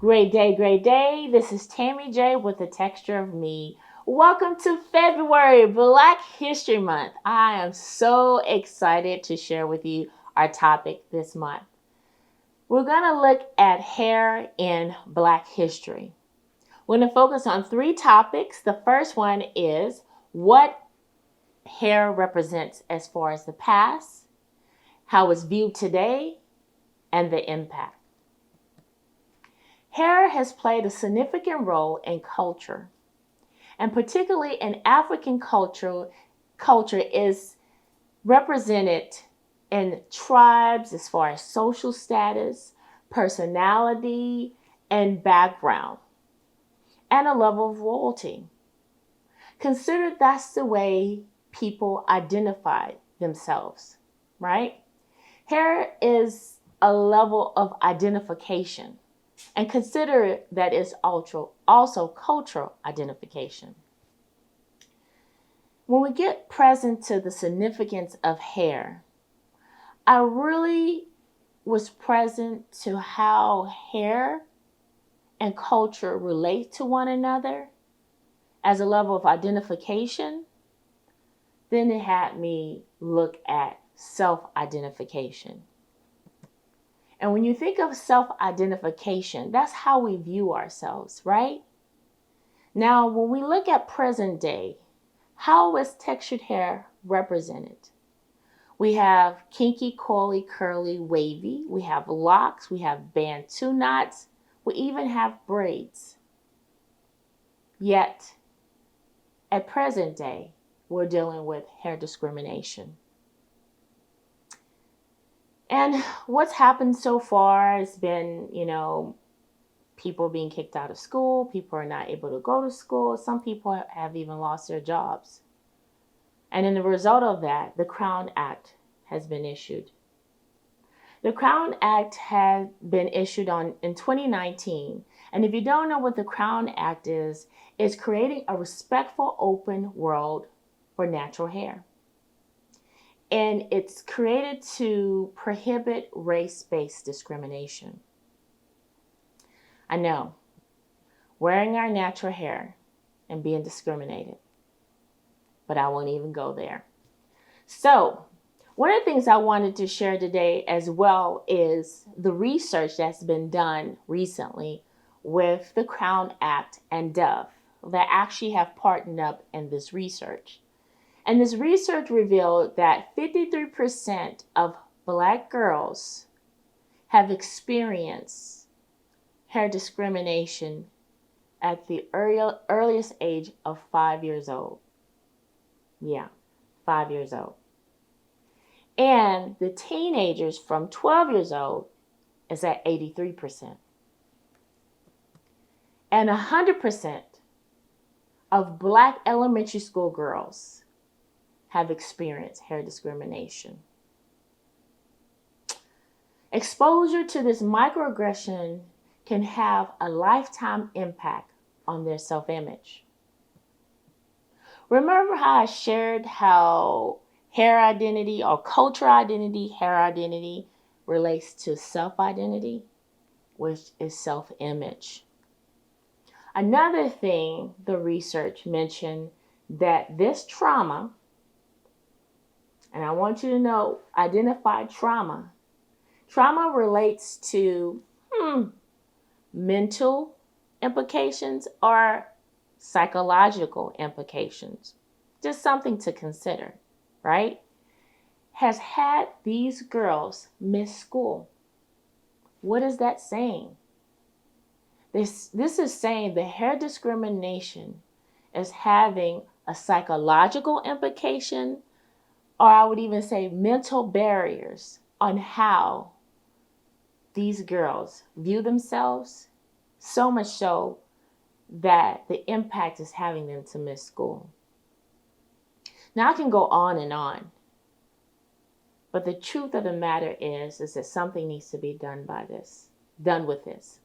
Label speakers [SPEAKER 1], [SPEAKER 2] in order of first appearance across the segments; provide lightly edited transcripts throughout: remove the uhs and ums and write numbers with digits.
[SPEAKER 1] Great day, great day. This is Tammy J with the Texture of Me. Welcome to February, Black History Month. I am so excited to share with you our topic this month. We're going to look at hair in Black history. We're going to focus on three topics. The first one is what hair represents as far as the past, how it's viewed today, and the impact. Hair has played a significant role in culture, and particularly in African culture is represented in tribes as far as social status, personality, and background, and a level of royalty. Consider that's the way people identify themselves, right? Hair is a level of identification. And consider that it's also cultural identification. When we get present to the significance of hair, I really was present to how hair and culture relate to one another as a level of identification. Then it had me look at self-identification. And when you think of self-identification, that's how we view ourselves, right? Now, when we look at present day, how is textured hair represented? We have kinky, coily, curly, wavy. We have locks. We have bantu knots. We even have braids. Yet, at present day, we're dealing with hair discrimination. And what's happened so far has been, people being kicked out of school. People are not able to go to school. Some people have even lost their jobs. And in the result of that, the Crown Act has been issued. The Crown Act had been issued in 2019. And if you don't know what the Crown Act is, it's creating a respectful, open world for natural hair. And it's created to prohibit race-based discrimination. I know, wearing our natural hair and being discriminated, but I won't even go there. So, one of the things I wanted to share today as well is the research that's been done recently with the Crown Act and Dove that actually have partnered up in this research. And this research revealed that 53% of Black girls have experienced hair discrimination at the earliest age of 5 years old. Yeah, 5 years old. And the teenagers from 12 years old is at 83%. And 100% of Black elementary school girls have experienced hair discrimination. Exposure to this microaggression can have a lifetime impact on their self-image. Remember how I shared how hair identity or cultural identity, hair identity relates to self-identity, which is self-image. Another thing the research mentioned that this trauma, and I want you to know, identify trauma. Trauma relates to mental implications or psychological implications. Just something to consider, right? Has had these girls miss school. What is that saying? This is saying the hair discrimination is having a psychological implication, or I would even say mental barriers on how these girls view themselves, so much so that the impact is having them to miss school. Now I can go on and on, but the truth of the matter is that something needs to be done with this.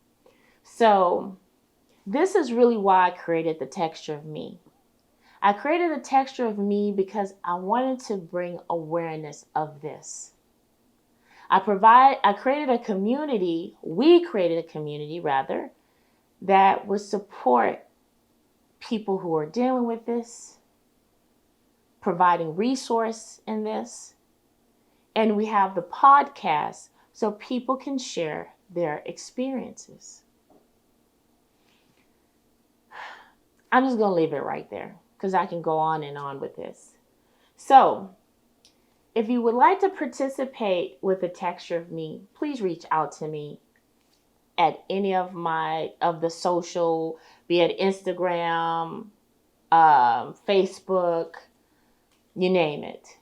[SPEAKER 1] So this is really why I created the Texture of Me. I created the Texture of Me because I wanted to bring awareness of this. We created a community rather, that would support people who are dealing with this, providing resource in this. And we have the podcast so people can share their experiences. I'm just going to leave it right there because I can go on and on with this. So, if you would like to participate with a texture of me, please reach out to me at any of the social, be it Instagram, Facebook, you name it.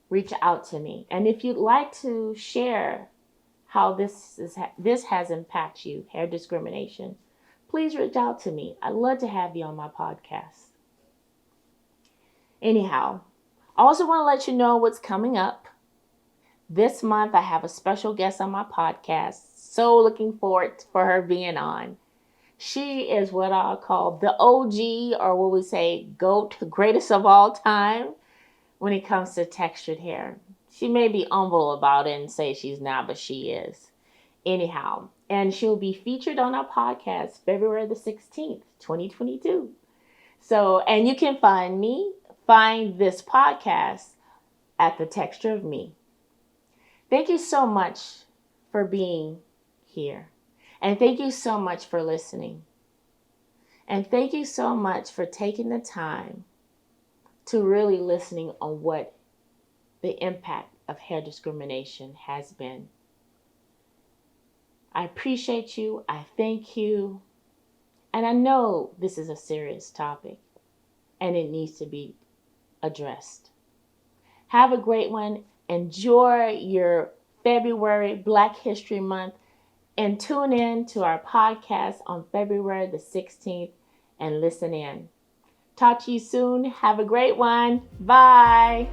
[SPEAKER 1] Reach out to me. And if you'd like to share how this has impacted you, hair discrimination, please reach out to me. I'd love to have you on my podcast. Anyhow, I also want to let you know what's coming up. This month, I have a special guest on my podcast. So looking forward for her being on. She is what I'll call the OG, or what we say, GOAT, greatest of all time, when it comes to textured hair. She may be humble about it and say she's not, but she is. Anyhow, and she'll be featured on our podcast February the 16th, 2022. So, and you can find this podcast at The Texture of Me. Thank you so much for being here. And thank you so much for listening. And thank you so much for taking the time to really listening on what the impact of hair discrimination has been. I appreciate you. I thank you. And I know this is a serious topic and it needs to be addressed. Have a great one. Enjoy your February Black History Month and tune in to our podcast on February the 16th and listen in. Talk to you soon. Have a great one. Bye.